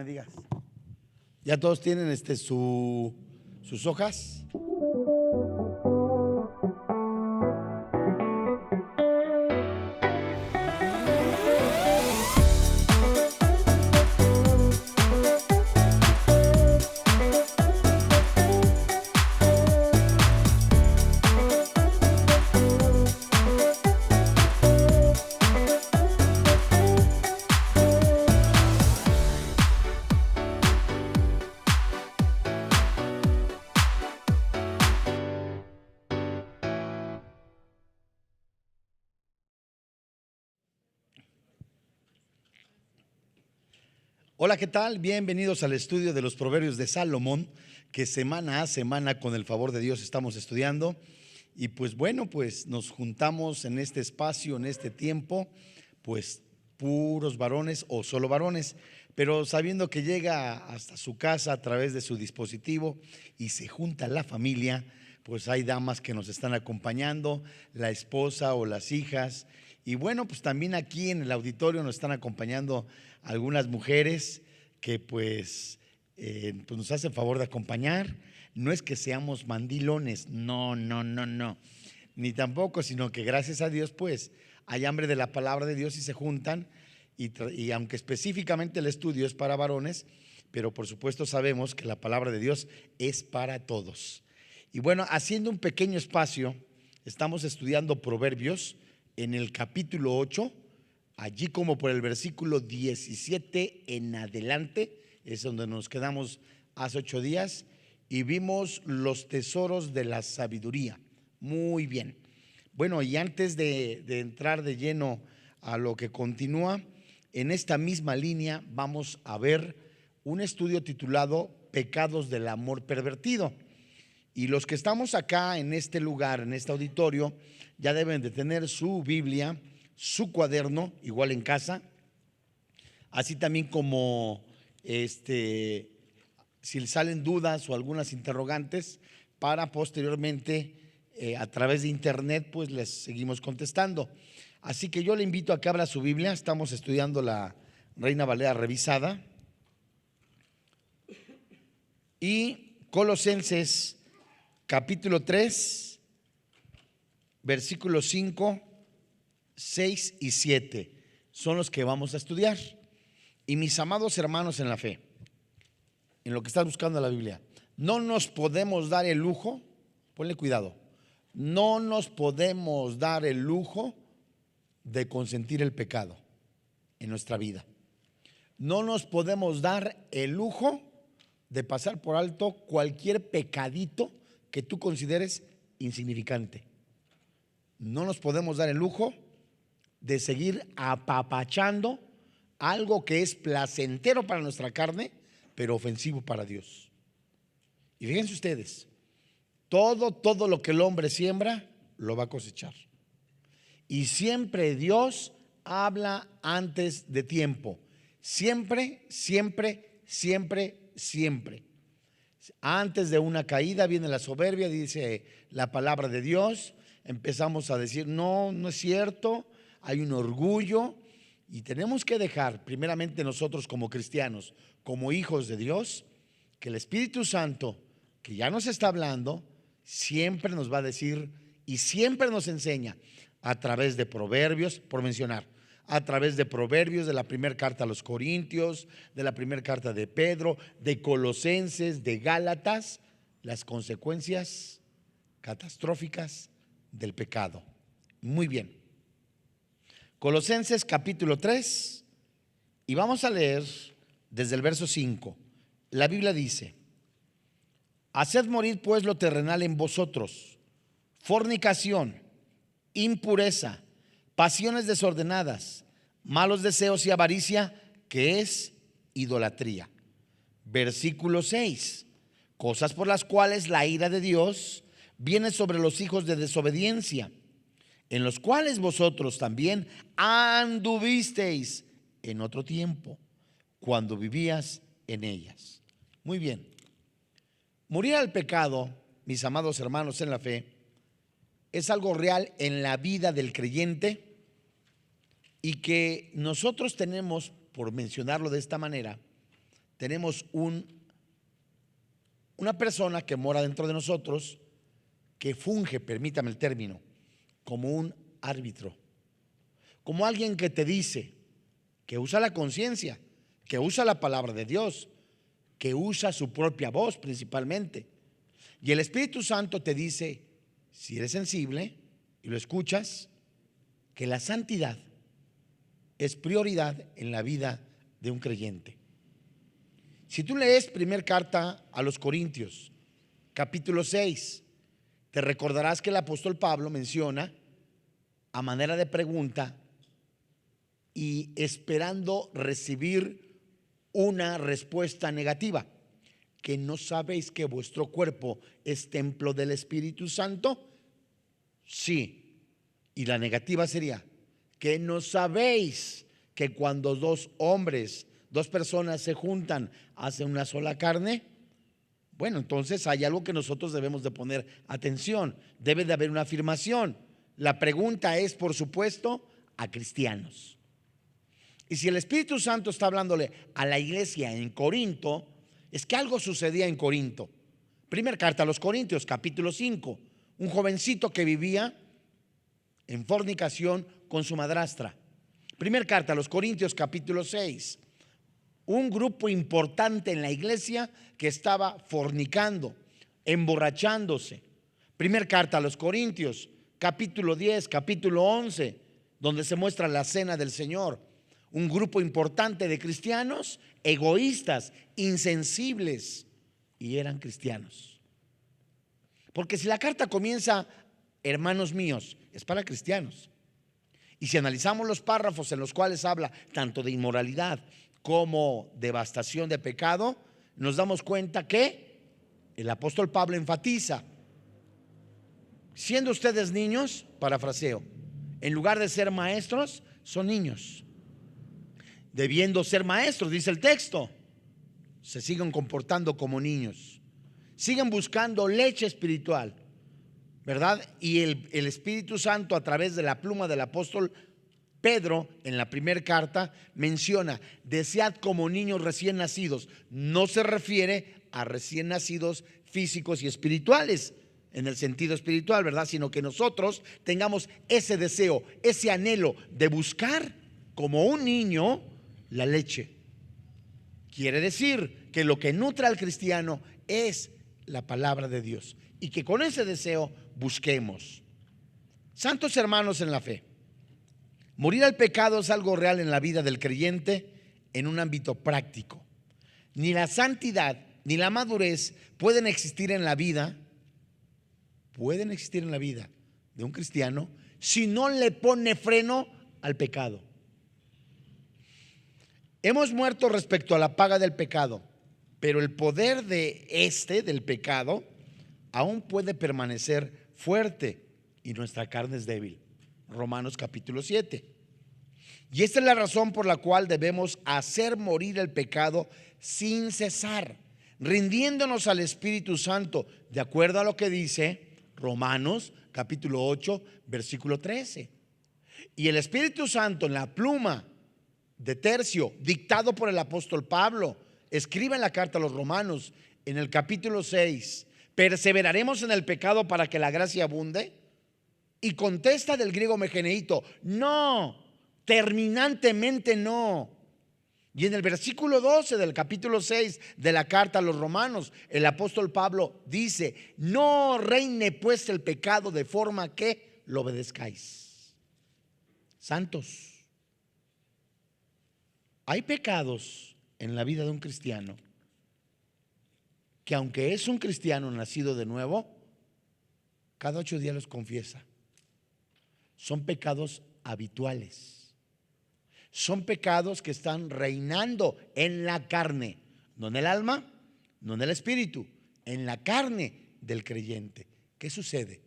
digas. ¿Ya todos tienen sus hojas? Hola, ¿qué tal? Bienvenidos al estudio de los Proverbios de Salomón, que semana a semana, con el favor de Dios, estamos estudiando. Y pues bueno, pues nos juntamos en este espacio, en este tiempo, pues puros varones o solo varones, pero sabiendo que llega hasta su casa a través de su dispositivo y se junta la familia, pues hay damas que nos están acompañando, la esposa o las hijas. Y bueno, pues también aquí en el auditorio nos están acompañando algunas mujeres que pues nos hacen favor de acompañar. No es que seamos mandilones, no, ni tampoco, sino que gracias a Dios pues hay hambre de la palabra de Dios y se juntan y aunque específicamente el estudio es para varones, pero por supuesto sabemos que la palabra de Dios es para todos. Y bueno, haciendo un pequeño espacio, estamos estudiando Proverbios en el capítulo 8, allí como por el versículo 17 en adelante, es donde nos quedamos hace 8 días, y vimos los tesoros de la sabiduría. Muy bien. Bueno, y antes de entrar de lleno a lo que continúa, en esta misma línea vamos a ver un estudio titulado Pecados del amor pervertido. Y los que estamos acá en este lugar, en este auditorio, ya deben de tener su Biblia, su cuaderno, igual en casa, así también como si salen dudas o algunas interrogantes, para posteriormente a través de internet pues les seguimos contestando. Así que yo le invito a que abra su Biblia. Estamos estudiando la Reina Valera revisada y Colosenses capítulo 3, versículos 5, 6 y 7 son los que vamos a estudiar. Y mis amados hermanos en la fe, en lo que estás buscando en la Biblia, no nos podemos dar el lujo, ponle cuidado, no nos podemos dar el lujo de consentir el pecado en nuestra vida. No nos podemos dar el lujo de pasar por alto cualquier pecadito que tú consideres insignificante. No nos podemos dar el lujo de seguir apapachando algo que es placentero para nuestra carne, pero ofensivo para Dios. Y fíjense ustedes, todo lo que el hombre siembra, lo va a cosechar. Y siempre Dios habla antes de tiempo. Siempre. Antes de una caída viene la soberbia, dice la palabra de Dios. Empezamos a decir, no es cierto, hay un orgullo. Y tenemos que dejar, primeramente nosotros como cristianos, como hijos de Dios, que el Espíritu Santo, que ya nos está hablando, siempre nos va a decir y siempre nos enseña a través de Proverbios, por mencionar, a través de Proverbios, de la primera carta a los Corintios, de la primera carta de Pedro, de Colosenses, de Gálatas, las consecuencias catastróficas del pecado. Muy bien. Colosenses capítulo 3, y vamos a leer desde el verso 5. La Biblia dice: haced morir pues lo terrenal en vosotros: fornicación, impureza, pasiones desordenadas, malos deseos y avaricia, que es idolatría. Versículo 6: cosas por las cuales la ira de Dios viene sobre los hijos de desobediencia, en los cuales vosotros también anduvisteis en otro tiempo, cuando vivías en ellas. Muy bien. Morir al pecado, mis amados hermanos en la fe, es algo real en la vida del creyente, y que nosotros tenemos, por mencionarlo de esta manera, tenemos una persona que mora dentro de nosotros que funge, permítame el término, como un árbitro, como alguien que te dice, que usa la conciencia, que usa la palabra de Dios, que usa su propia voz principalmente. Y el Espíritu Santo te dice, si eres sensible y lo escuchas, que la santidad es prioridad en la vida de un creyente. Si tú lees primera carta a los Corintios, capítulo 6, te recordarás que el apóstol Pablo menciona a manera de pregunta y esperando recibir una respuesta negativa, que no sabéis que vuestro cuerpo es templo del Espíritu Santo. Sí, y la negativa sería que no sabéis que cuando dos personas se juntan, hacen una sola carne. Bueno, entonces hay algo que nosotros debemos de poner atención. Debe de haber una afirmación. La pregunta es, por supuesto, a cristianos. Y si el Espíritu Santo está hablándole a la iglesia en Corinto, es que algo sucedía en Corinto. Primera carta a los Corintios, capítulo 5. Un jovencito que vivía en fornicación con su madrastra. Primera carta a los Corintios, capítulo 6. Un grupo importante en la iglesia que estaba fornicando, emborrachándose. Primera carta a los Corintios, capítulo 10, capítulo 11, donde se muestra la cena del Señor. Un grupo importante de cristianos egoístas, insensibles, y eran cristianos. Porque si la carta comienza, hermanos míos, es para cristianos. Y si analizamos los párrafos en los cuales habla tanto de inmoralidad como devastación de pecado, nos damos cuenta que el apóstol Pablo enfatiza: siendo ustedes niños, parafraseo, en lugar de ser maestros, son niños. Debiendo ser maestros, dice el texto, se siguen comportando como niños, siguen buscando leche espiritual, ¿verdad? Y el Espíritu Santo, a través de la pluma del apóstol Pedro, en la primera carta, menciona: desead como niños recién nacidos. No se refiere a recién nacidos físicos y espirituales, en el sentido espiritual, ¿verdad? Sino que nosotros tengamos ese deseo, ese anhelo de buscar como un niño la leche. Quiere decir que lo que nutre al cristiano es la palabra de Dios, y que con ese deseo busquemos. Santos hermanos en la fe, morir al pecado es algo real en la vida del creyente en un ámbito práctico. Ni la santidad ni la madurez pueden existir en la vida de un cristiano si no le pone freno al pecado. Hemos muerto respecto a la paga del pecado, pero el poder del pecado, aún puede permanecer fuerte y nuestra carne es débil. Romanos capítulo 7. Y esta es la razón por la cual debemos hacer morir el pecado sin cesar, rindiéndonos al Espíritu Santo, de acuerdo a lo que dice Romanos capítulo 8, versículo 13. Y el Espíritu Santo, en la pluma de Tercio, dictado por el apóstol Pablo, escribe en la carta a los Romanos, en el capítulo 6: ¿perseveraremos en el pecado para que la gracia abunde? Y contesta del griego megeneito: no, terminantemente no. Y en el versículo 12 del capítulo 6 de la carta a los Romanos, el apóstol Pablo dice: no reine pues el pecado de forma que lo obedezcáis. Santos, hay pecados en la vida de un cristiano que, aunque es un cristiano nacido de nuevo, cada 8 días los confiesa. Son pecados habituales. Son pecados que están reinando en la carne, no en el alma, no en el espíritu, en la carne del creyente. ¿Qué sucede?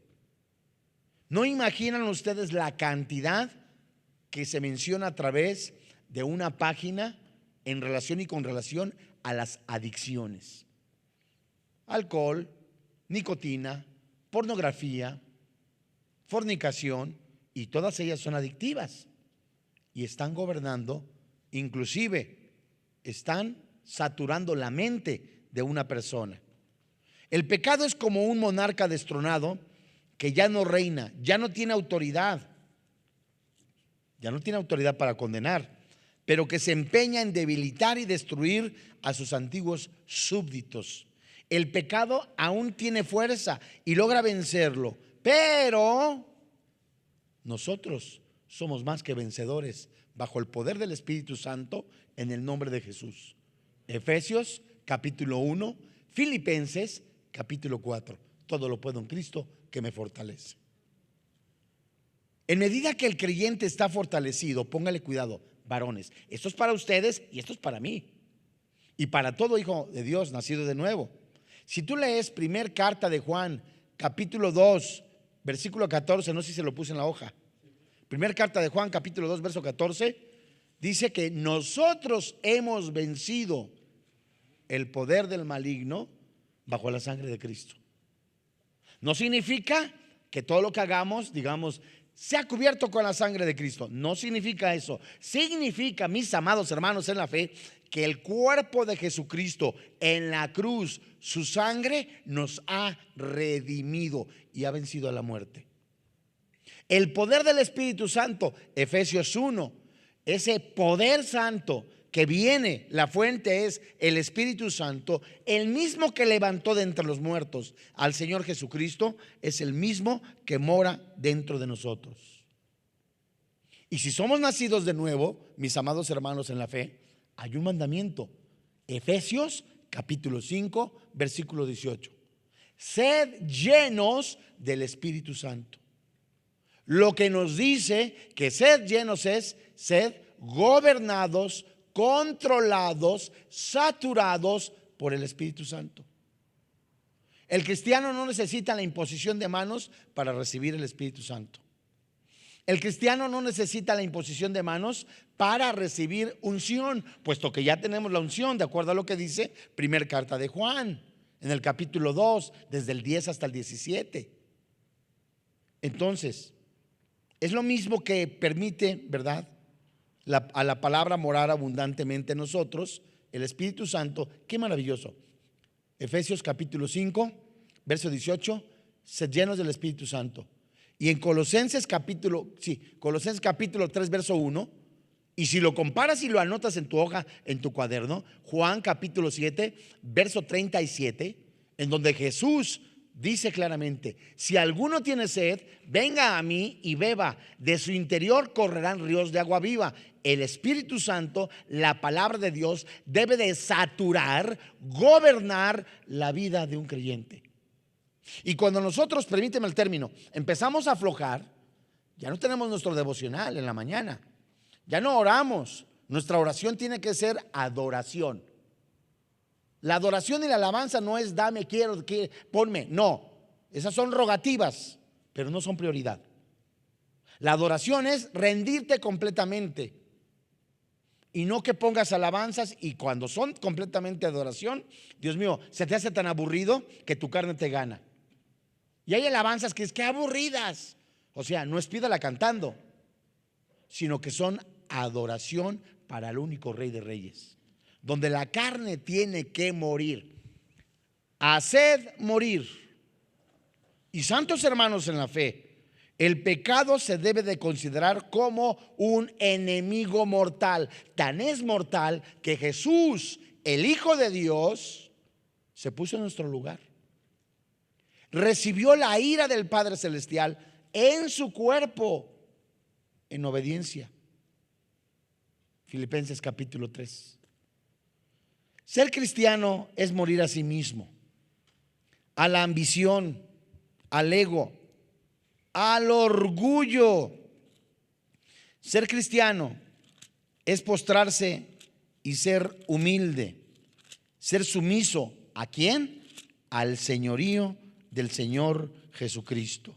¿No imaginan ustedes la cantidad que se menciona a través de una página en relación y con relación a las adicciones? Alcohol, nicotina, pornografía, fornicación, y todas ellas son adictivas y están gobernando, inclusive están saturando la mente de una persona. El pecado es como un monarca destronado que ya no reina, ya no tiene autoridad para condenar, pero que se empeña en debilitar y destruir a sus antiguos súbditos. El pecado aún tiene fuerza y logra vencerlo, pero nosotros somos más que vencedores bajo el poder del Espíritu Santo en el nombre de Jesús. Efesios capítulo 1, Filipenses capítulo 4. Todo lo puedo en Cristo que me fortalece. En medida que el creyente está fortalecido, póngale cuidado, varones, esto es para ustedes y esto es para mí y para todo hijo de Dios nacido de nuevo. Si tú lees primer carta de Juan capítulo 2 versículo 14, no sé si se lo puse en la hoja. Primer carta de Juan capítulo 2 verso 14 dice que nosotros hemos vencido el poder del maligno bajo la sangre de Cristo. No significa que todo lo que hagamos, digamos, sea cubierto con la sangre de Cristo. No significa eso. Significa, mis amados hermanos en la fe, que el cuerpo de Jesucristo en la cruz, su sangre nos ha redimido y ha vencido a la muerte. El poder del Espíritu Santo, Efesios 1, ese poder santo que viene, la fuente es el Espíritu Santo, el mismo que levantó de entre los muertos al Señor Jesucristo, es el mismo que mora dentro de nosotros. Y si somos nacidos de nuevo, mis amados hermanos en la fe, hay un mandamiento. Efesios capítulo 5 versículo 18. Sed llenos del Espíritu Santo. Lo que nos dice que sed llenos es sed gobernados, controlados, saturados por el Espíritu Santo. El cristiano no necesita la imposición de manos para recibir el Espíritu Santo. El cristiano no necesita la imposición de manos para recibir unción, puesto que ya tenemos la unción, de acuerdo a lo que dice primer carta de Juan, en el capítulo 2, desde el 10 hasta el 17. Entonces, es lo mismo que permite, ¿verdad?, a la palabra morar abundantemente en nosotros, el Espíritu Santo. Qué maravilloso. Efesios capítulo 5 verso 18, sed llenos del Espíritu Santo. Y en Colosenses capítulo 3 verso 1, y si lo comparas y lo anotas en tu hoja, en tu cuaderno, Juan capítulo 7 verso 37, en donde Jesús dice claramente: si alguno tiene sed, venga a mí y beba, de su interior correrán ríos de agua viva. El Espíritu Santo, la palabra de Dios, debe de saturar, gobernar la vida de un creyente. Y cuando nosotros, permíteme el término, empezamos a aflojar, ya no tenemos nuestro devocional en la mañana, ya no oramos. Nuestra oración tiene que ser adoración. La adoración y la alabanza no es dame, quiero, ponme. No, esas son rogativas, pero no son prioridad. La adoración es rendirte completamente. Y no que pongas alabanzas y cuando son completamente adoración, Dios mío, se te hace tan aburrido que tu carne te gana. Y hay alabanzas que es que aburridas. O sea, no es pídala cantando, sino que son adoración para el único Rey de Reyes, donde la carne tiene que morir. Haced morir. Y santos hermanos en la fe, el pecado se debe de considerar como un enemigo mortal. Tan es mortal que Jesús, el Hijo de Dios, se puso en nuestro lugar. Recibió la ira del Padre Celestial en su cuerpo en obediencia. Filipenses capítulo 3. Ser cristiano es morir a sí mismo, a la ambición, al ego, al orgullo. Ser cristiano es postrarse y ser humilde, ser sumiso. ¿A quién? Al señorío del Señor Jesucristo.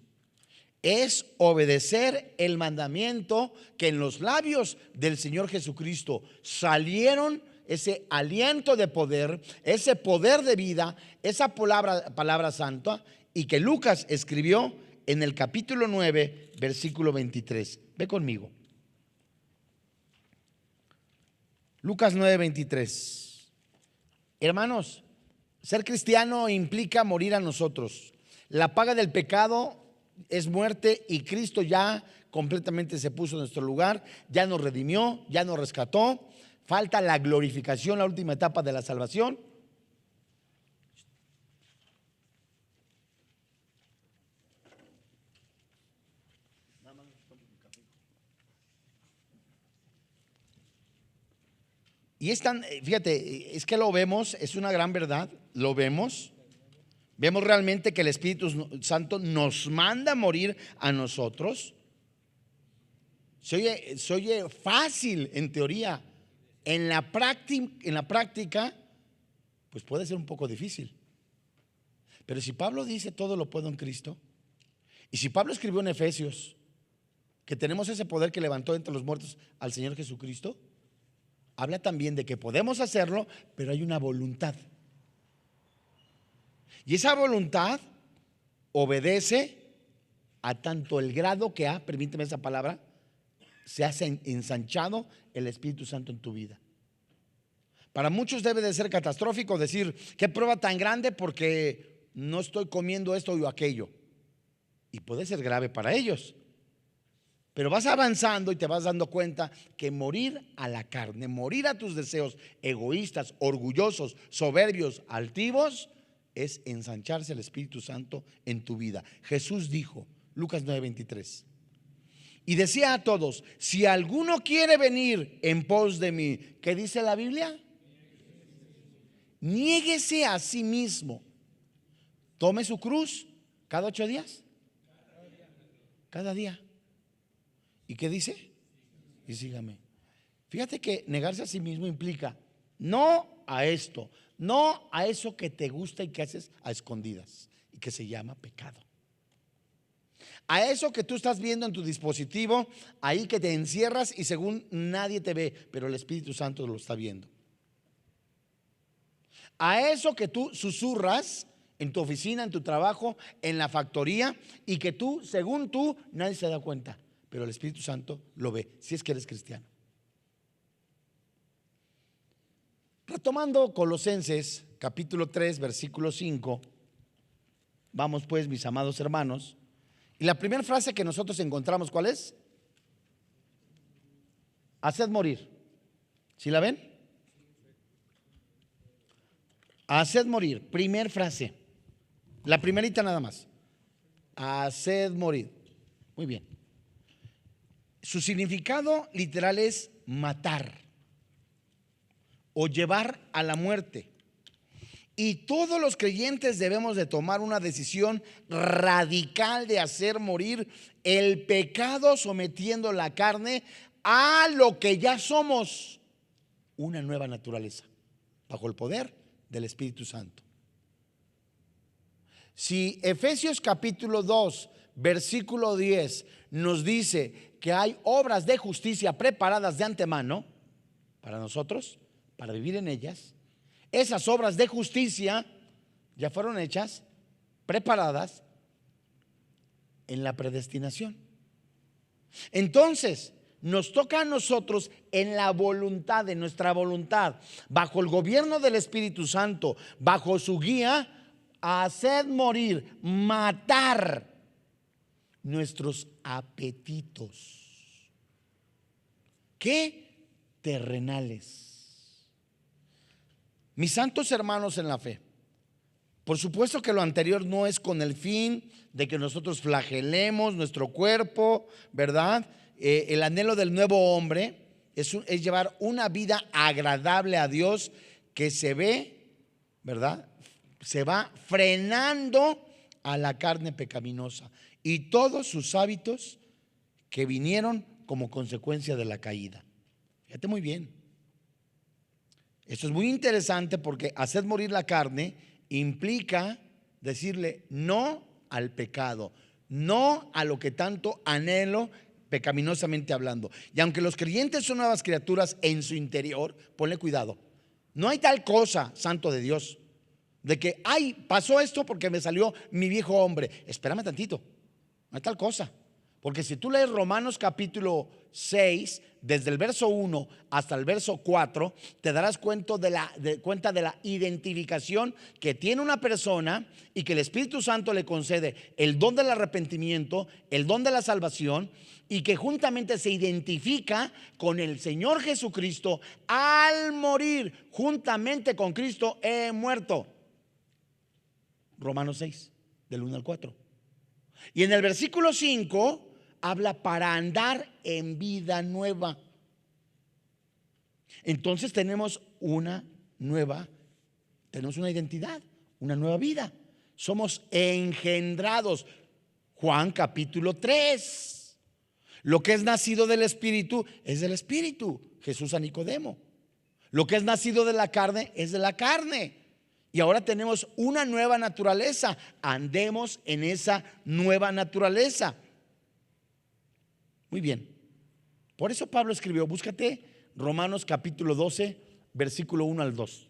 Es obedecer el mandamiento que en los labios del Señor Jesucristo salieron ese aliento de poder, ese poder de vida, esa palabra santa, y que Lucas escribió en el capítulo 9, versículo 23. Ve conmigo. Lucas 9, 23. Hermanos, ser cristiano implica morir a nosotros. La paga del pecado es muerte y Cristo ya completamente se puso en nuestro lugar, ya nos redimió, ya nos rescató. Falta la glorificación, la última etapa de la salvación. Y es tan, fíjate, es que lo vemos, es una gran verdad, lo vemos. Vemos realmente que el Espíritu Santo nos manda a morir a nosotros. Se oye fácil en teoría. En la práctica, pues puede ser un poco difícil. Pero si Pablo dice todo lo puedo en Cristo, y si Pablo escribió en Efesios que tenemos ese poder que levantó entre los muertos al Señor Jesucristo, habla también de que podemos hacerlo, pero hay una voluntad. Y esa voluntad obedece a tanto el grado que permíteme esa palabra, se ha ensanchado el Espíritu Santo en tu vida. Para muchos debe de ser catastrófico decir, qué prueba tan grande porque no estoy comiendo esto o aquello. Y puede ser grave para ellos. Pero vas avanzando y te vas dando cuenta que morir a la carne, morir a tus deseos egoístas, orgullosos, soberbios, altivos, es ensancharse el Espíritu Santo en tu vida. Jesús dijo, Lucas 9:23, y decía a todos, si alguno quiere venir en pos de mí, ¿qué dice la Biblia? Niéguese a sí mismo, tome su cruz cada 8 días, cada día. ¿Y qué dice? Y sígame. Fíjate que negarse a sí mismo implica no a esto, no a eso que te gusta y que haces a escondidas y que se llama pecado. A eso que tú estás viendo en tu dispositivo, ahí que te encierras y según nadie te ve, pero el Espíritu Santo lo está viendo. A eso que tú susurras en tu oficina, en tu trabajo, en la factoría y que tú, según tú, nadie se da cuenta, pero el Espíritu Santo lo ve, si es que eres cristiano. Retomando Colosenses capítulo 3 versículo 5, vamos pues, mis amados hermanos, y la primera frase que nosotros encontramos, ¿cuál es? Haced morir. ¿Sí la ven? Haced morir, primer frase, la primerita nada más. Haced morir. Muy bien. Su significado literal es matar o llevar a la muerte. Y todos los creyentes debemos de tomar una decisión radical de hacer morir el pecado, sometiendo la carne a lo que ya somos, una nueva naturaleza, bajo el poder del Espíritu Santo. Si Efesios capítulo 2 versículo 10 nos dice que hay obras de justicia preparadas de antemano para nosotros, para vivir en ellas, esas obras de justicia ya fueron hechas, preparadas en la predestinación. Entonces nos toca a nosotros en la voluntad, en nuestra voluntad, bajo el gobierno del Espíritu Santo, bajo su guía, hacer morir, matar nuestros apetitos. ¿Qué? Terrenales. Mis santos hermanos en la fe, por supuesto que lo anterior no es con el fin de que nosotros flagelemos nuestro cuerpo, ¿verdad? El anhelo del nuevo hombre es llevar una vida agradable a Dios que se ve, ¿verdad? Se va frenando a la carne pecaminosa y todos sus hábitos que vinieron como consecuencia de la caída. Fíjate muy bien. Esto es muy interesante porque hacer morir la carne implica decirle no al pecado, no a lo que tanto anhelo pecaminosamente hablando. Y aunque los creyentes son nuevas criaturas en su interior, ponle cuidado. No hay tal cosa, santo de Dios, de que, ay, pasó esto porque me salió mi viejo hombre. Espérame tantito, no hay tal cosa. Porque si tú lees Romanos capítulo 6, desde el verso 1 hasta el verso 4, te darás cuenta de la identificación que tiene una persona y que el Espíritu Santo le concede el don del arrepentimiento, el don de la salvación, y que juntamente se identifica con el Señor Jesucristo. Al morir juntamente con Cristo he muerto. Romanos 6, del 1 al 4. Y en el versículo 5 habla para andar en vida nueva. Entonces tenemos una identidad, una nueva vida. Somos engendrados. Juan capítulo 3. Lo que es nacido del Espíritu es del Espíritu. Jesús a Nicodemo. Lo que es nacido de la carne es de la carne. Y ahora tenemos una nueva naturaleza. Andemos en esa nueva naturaleza. Muy bien. Por eso Pablo escribió, búscate Romanos capítulo 12, versículo 1 al 2.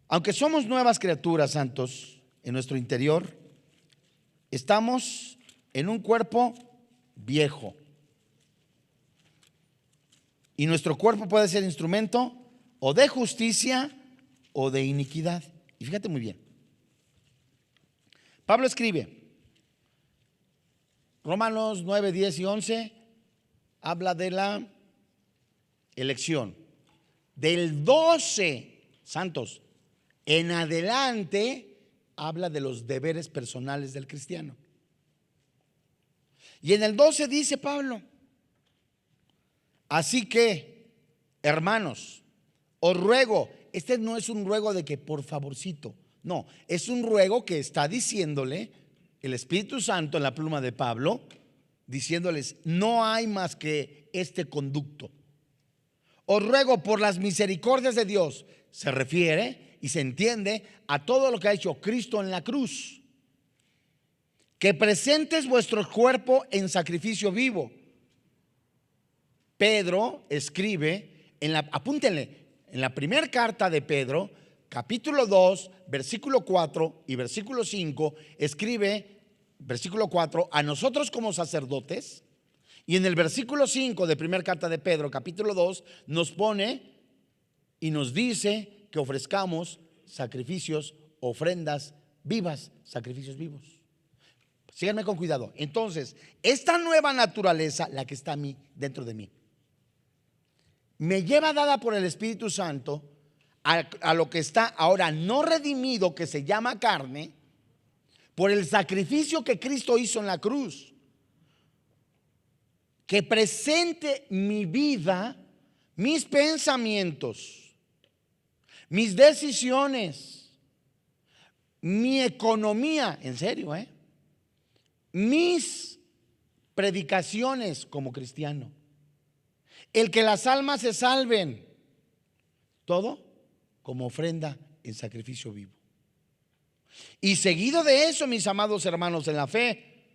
Aunque somos nuevas criaturas, santos, en nuestro interior, estamos en un cuerpo viejo. Y nuestro cuerpo puede ser instrumento o de justicia o de iniquidad. Y fíjate muy bien. Pablo escribe, Romanos 9, 10 y 11 habla de la elección. Del 12, santos, en adelante habla de los deberes personales del cristiano. Y en el 12 dice Pablo, así que, hermanos, os ruego, este no es un ruego de que por favorcito, no, es un ruego que está diciéndole el Espíritu Santo en la pluma de Pablo, diciéndoles, no hay más que este conducto. Os ruego por las misericordias de Dios, se refiere y se entiende a todo lo que ha hecho Cristo en la cruz, que presentes vuestro cuerpo en sacrificio vivo. Pedro escribe, apúntenle, en la primera carta de Pedro, capítulo 2, versículo 4 y versículo 5, escribe, versículo 4, a nosotros como sacerdotes. Y en el versículo 5 de primera carta de Pedro, capítulo 2, nos pone y nos dice que ofrezcamos sacrificios, ofrendas vivas, sacrificios vivos. Síganme con cuidado. Entonces, esta nueva naturaleza, la que está dentro de mí, me lleva dada por el Espíritu Santo a lo que está ahora no redimido, que se llama carne, por el sacrificio que Cristo hizo en la cruz. Que presente mi vida, mis pensamientos, mis decisiones, mi economía, en serio, mis predicaciones como cristiano, el que las almas se salven, todo como ofrenda en sacrificio vivo. Y seguido de eso, mis amados hermanos en la fe,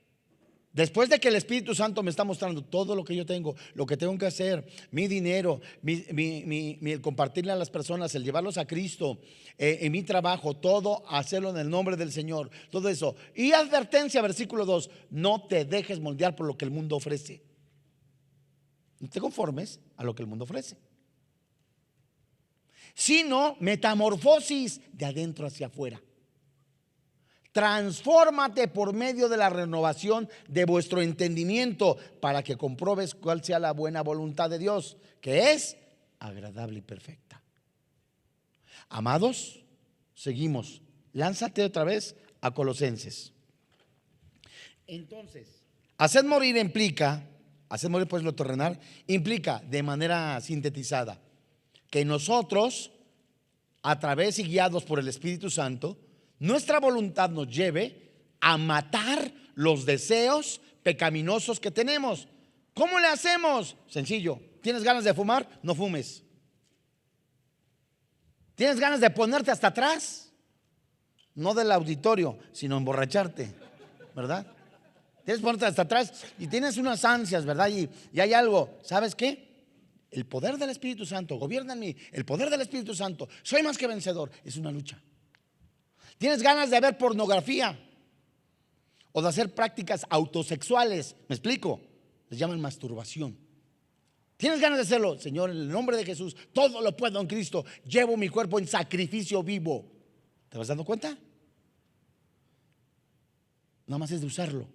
después de que el Espíritu Santo me está mostrando todo lo que yo tengo, lo que tengo que hacer, mi dinero, el compartirle a las personas, el llevarlos a Cristo, en mi trabajo, todo hacerlo en el nombre del Señor, todo eso. Y advertencia, versículo 2, no te dejes moldear por lo que el mundo ofrece. No te conformes a lo que el mundo ofrece, sino metamorfosis de adentro hacia afuera. Transfórmate por medio de la renovación de vuestro entendimiento para que compruebes cuál sea la buena voluntad de Dios, que es agradable y perfecta. Amados, seguimos. Lánzate otra vez a Colosenses. Entonces, hacer morir pues lo terrenal, implica de manera sintetizada que nosotros, a través y guiados por el Espíritu Santo, nuestra voluntad nos lleve a matar los deseos pecaminosos que tenemos. ¿Cómo le hacemos? Sencillo. ¿Tienes ganas de fumar? No fumes. ¿Tienes ganas de ponerte hasta atrás? No del auditorio, sino emborracharte, ¿verdad? Tienes que ponerte hasta atrás y tienes unas ansias, ¿verdad? Y hay algo, ¿sabes qué? El poder del Espíritu Santo gobierna en mí. El poder del Espíritu Santo, soy más que vencedor. Es una lucha. Tienes ganas de ver pornografía o de hacer prácticas autosexuales. ¿Me explico? Les llaman masturbación. ¿Tienes ganas de hacerlo? Señor, en el nombre de Jesús, todo lo puedo en Cristo. Llevo mi cuerpo en sacrificio vivo. ¿Te vas dando cuenta? Nada más es de usarlo.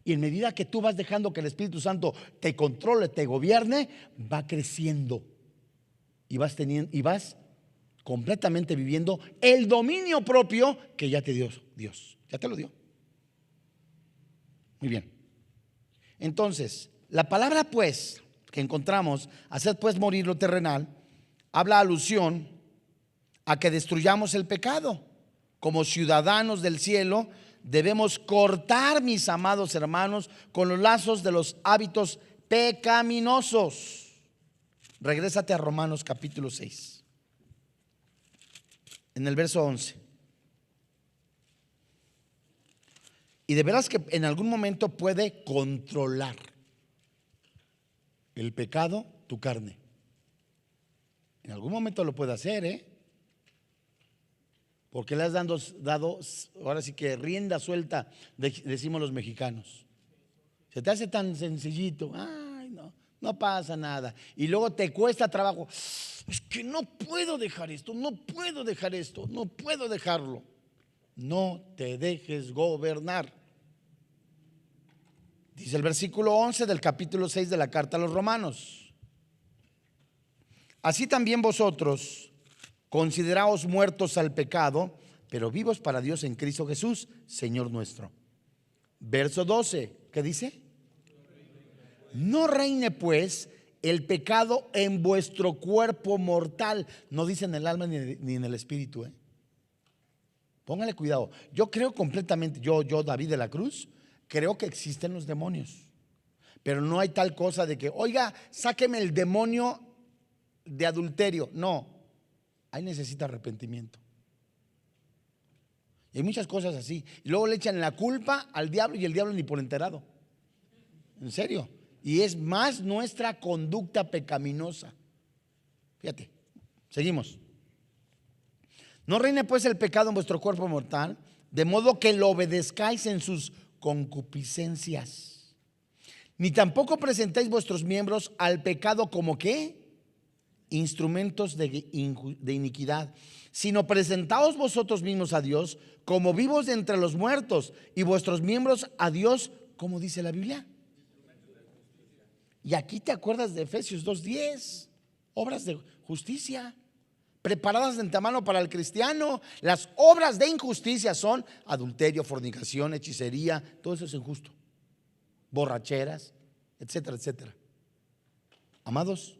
Y en medida que tú vas dejando que el Espíritu Santo te controle, te gobierne, va creciendo. Y vas completamente viviendo el dominio propio que ya te dio Dios. Ya te lo dio. Muy bien. Entonces, la palabra pues que encontramos, haced pues morir lo terrenal, habla alusión a que destruyamos el pecado. Como ciudadanos del cielo, debemos cortar, mis amados hermanos, con los lazos de los hábitos pecaminosos. Regrésate a Romanos capítulo 6, en el verso 11. Y de veras que en algún momento puede controlar el pecado tu carne. En algún momento lo puede hacer, porque le has dado, ahora sí que rienda suelta, decimos los mexicanos. Se te hace tan sencillito, ay, no pasa nada. Y luego te cuesta trabajo. Es que no puedo dejar esto, no puedo dejar esto, no puedo dejarlo. No te dejes gobernar. Dice el versículo 11 del capítulo 6 de la carta a los Romanos: así también vosotros consideraos muertos al pecado, pero vivos para Dios en Cristo Jesús, Señor nuestro. Verso 12, ¿qué dice? No reine pues el pecado en vuestro cuerpo mortal. No dice en el alma ni en el espíritu. Póngale cuidado. Yo creo completamente, yo David de la Cruz, creo que existen los demonios, pero no hay tal cosa de que, oiga, sáqueme el demonio de adulterio. No, ahí necesita arrepentimiento. Y hay muchas cosas así. Y luego le echan la culpa al diablo y el diablo ni por enterado. En serio. Y es más nuestra conducta pecaminosa. Fíjate, seguimos. No reine pues el pecado en vuestro cuerpo mortal, de modo que lo obedezcáis en sus concupiscencias. Ni tampoco presentéis vuestros miembros al pecado como ¿qué? Instrumentos de iniquidad, sino presentaos vosotros mismos a Dios como vivos de entre los muertos, y vuestros miembros a Dios, como dice la Biblia. Y aquí te acuerdas de Efesios 2:10, obras de justicia preparadas de antemano para el cristiano. Las obras de injusticia son adulterio, fornicación, hechicería, todo eso es injusto, borracheras, etcétera, etcétera. Amados,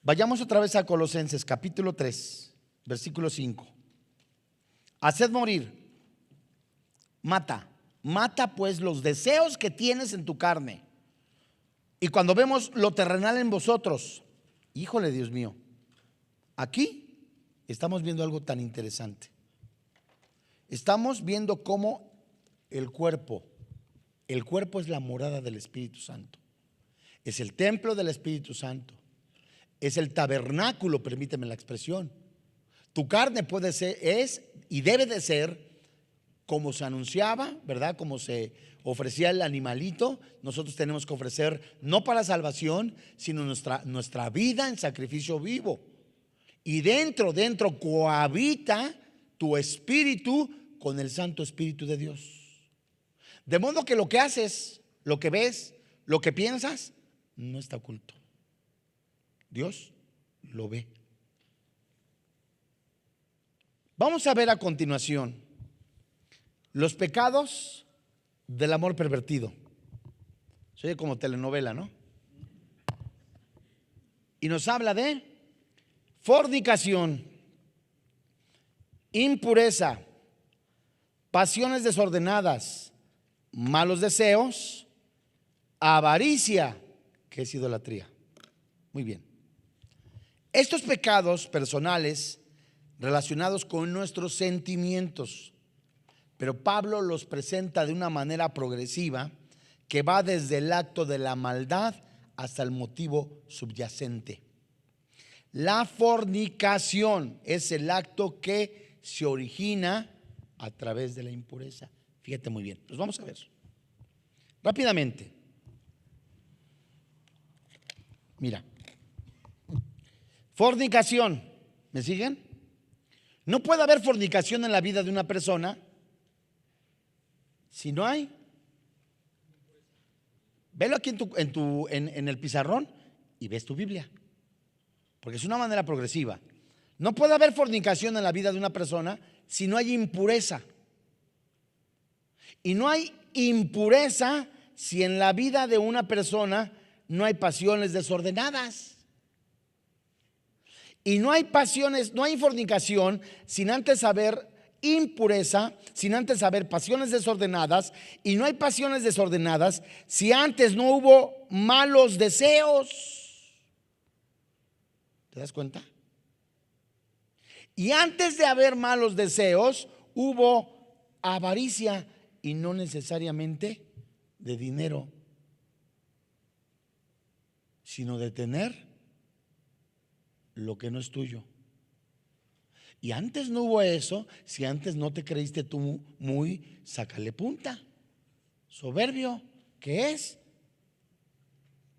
vayamos otra vez a Colosenses capítulo 3, versículo 5. Haced morir, mata pues los deseos que tienes en tu carne. Y cuando vemos lo terrenal en vosotros, híjole, Dios mío, aquí estamos viendo algo tan interesante. Estamos viendo cómo el cuerpo es la morada del Espíritu Santo, es el templo del Espíritu Santo, es el tabernáculo, permíteme la expresión. Tu carne puede ser, es y debe de ser como se anunciaba, ¿verdad? Como se ofrecía el animalito. Nosotros tenemos que ofrecer no para salvación, sino nuestra vida en sacrificio vivo. Y dentro cohabita tu espíritu con el Santo Espíritu de Dios. De modo que lo que haces, lo que ves, lo que piensas, no está oculto. Dios lo ve. Vamos a ver a continuación los pecados del amor pervertido. Se oye como telenovela, ¿no? Y nos habla de fornicación, impureza, pasiones desordenadas, malos deseos, avaricia, que es idolatría. Muy bien. Estos pecados personales relacionados con nuestros sentimientos, pero Pablo los presenta de una manera progresiva que va desde el acto de la maldad hasta el motivo subyacente. La fornicación es el acto que se origina a través de la impureza. Fíjate muy bien, pues vamos a ver rápidamente. Mira, fornicación, ¿me siguen? No puede haber fornicación en la vida de una persona si no hay. Velo aquí en el pizarrón y ves tu Biblia, porque es una manera progresiva. No puede haber fornicación en la vida de una persona si no hay impureza. Y no hay impureza si en la vida de una persona no hay pasiones desordenadas. Y no hay pasiones, no hay fornicación sin antes haber impureza, sin antes haber pasiones desordenadas. Y no hay pasiones desordenadas si antes no hubo malos deseos. ¿Te das cuenta? Y antes de haber malos deseos hubo avaricia, y no necesariamente de dinero, sino de tener lo que no es tuyo. Y antes no hubo eso si antes no te creíste tú muy sácale punta, soberbio, que es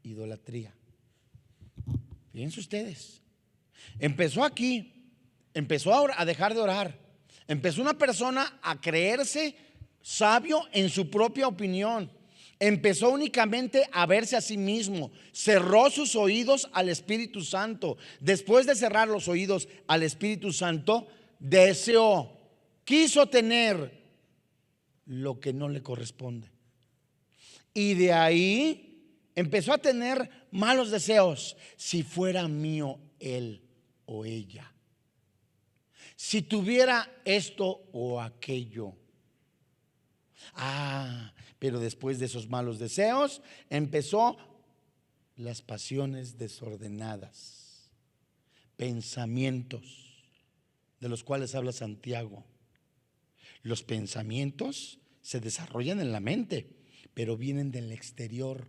idolatría. Fíjense ustedes, empezó aquí, empezó a dejar de orar, empezó una persona a creerse sabio en su propia opinión. Empezó únicamente a verse a sí mismo. Cerró sus oídos al Espíritu Santo. Después de cerrar los oídos al Espíritu Santo, deseó, quiso tener lo que no le corresponde. Y de ahí empezó a tener malos deseos. Si fuera mío él o ella, si tuviera esto o aquello. Pero después de esos malos deseos empezó las pasiones desordenadas, pensamientos de los cuales habla Santiago. Los pensamientos se desarrollan en la mente, pero vienen del exterior,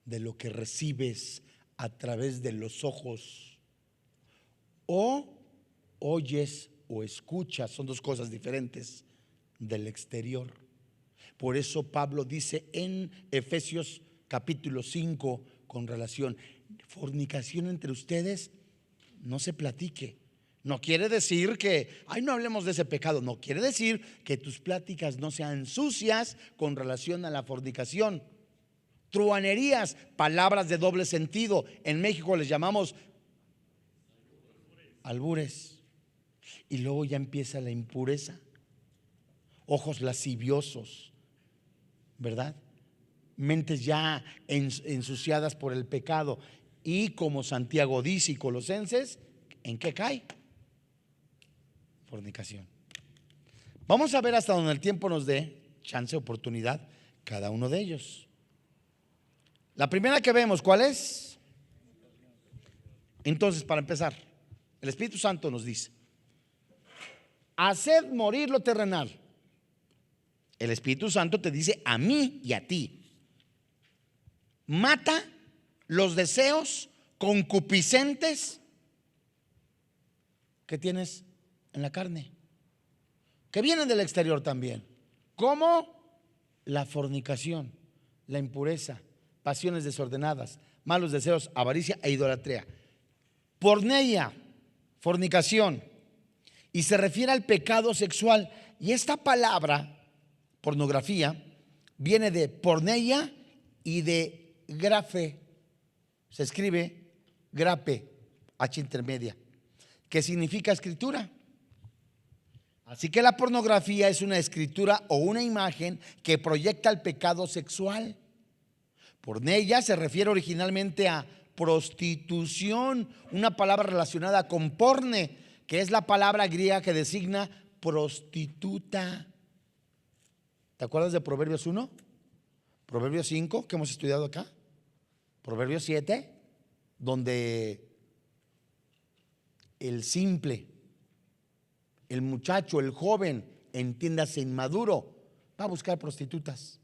de lo que recibes a través de los ojos, o oyes o escuchas. Son dos cosas diferentes, del exterior. Por eso Pablo dice en Efesios capítulo 5 con relación, fornicación entre ustedes no se platique. No quiere decir que, no hablemos de ese pecado. No quiere decir que tus pláticas no sean sucias con relación a la fornicación. Truhanerías, palabras de doble sentido. En México les llamamos albures. Y luego ya empieza la impureza. Ojos lasciviosos, ¿verdad? Mentes ya ensuciadas por el pecado. Y como Santiago dice y Colosenses, ¿en qué cae? Fornicación. Vamos a ver hasta donde el tiempo nos dé chance, oportunidad, cada uno de ellos. La primera que vemos, ¿cuál es? Entonces, para empezar, el Espíritu Santo nos dice: haced morir lo terrenal. El Espíritu Santo te dice a mí y a ti: mata los deseos concupiscentes que tienes en la carne, que vienen del exterior también, como la fornicación, la impureza, pasiones desordenadas, malos deseos, avaricia e idolatría. Porneia, fornicación, y se refiere al pecado sexual. Y esta palabra pornografía viene de porneia y de grafe. Se escribe grape, H intermedia, que significa escritura. Así que la pornografía es una escritura o una imagen que proyecta el pecado sexual. Porneia se refiere originalmente a prostitución, una palabra relacionada con porne, que es la palabra griega que designa prostituta. ¿Te acuerdas de Proverbios 1? Proverbios 5, que hemos estudiado acá. Proverbios 7, donde el simple, el muchacho, el joven, entiéndase inmaduro, va a buscar prostitutas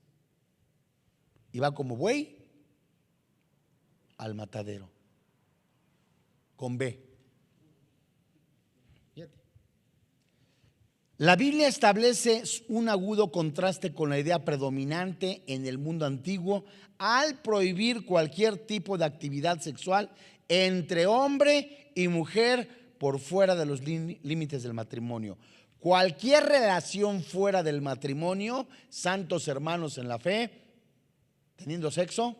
y va como buey al matadero, con B. Fíjate. La Biblia establece un agudo contraste con la idea predominante en el mundo antiguo al prohibir cualquier tipo de actividad sexual entre hombre y mujer por fuera de los límites del matrimonio. Cualquier relación fuera del matrimonio, santos hermanos en la fe, teniendo sexo,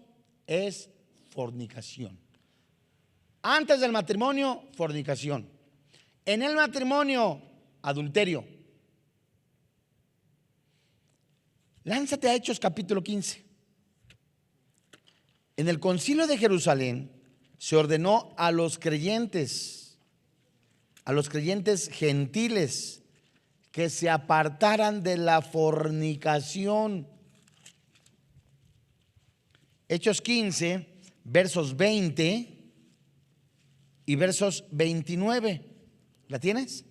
es fornicación. Antes del matrimonio, fornicación. En el matrimonio, adulterio. Lánzate a Hechos capítulo 15. En el Concilio de Jerusalén se ordenó a los creyentes gentiles, que se apartaran de la fornicación. Hechos 15, versos 20 y versos 29. ¿La tienes?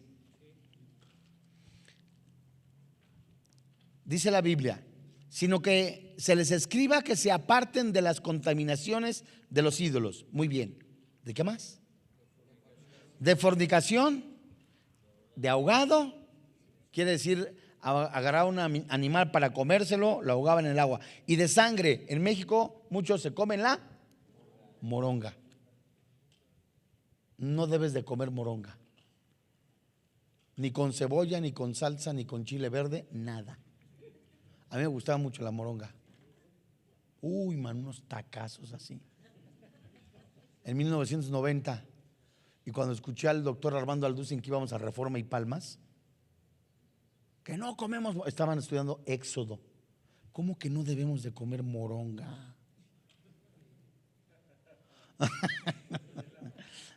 Dice la Biblia: sino que se les escriba que se aparten de las contaminaciones de los ídolos. Muy bien. ¿De qué más? De fornicación, de ahogado, quiere decir agarrar un animal para comérselo, lo ahogaban en el agua. Y de sangre, en México muchos se comen la moronga. No debes de comer moronga, ni con cebolla, ni con salsa, ni con chile verde, nada. A mí me gustaba mucho la moronga. Uy, man, unos tacazos así. En 1990, y cuando escuché al doctor Armando Alducin que íbamos a Reforma y Palmas, que no comemos, estaban estudiando Éxodo. ¿Cómo que no debemos de comer moronga?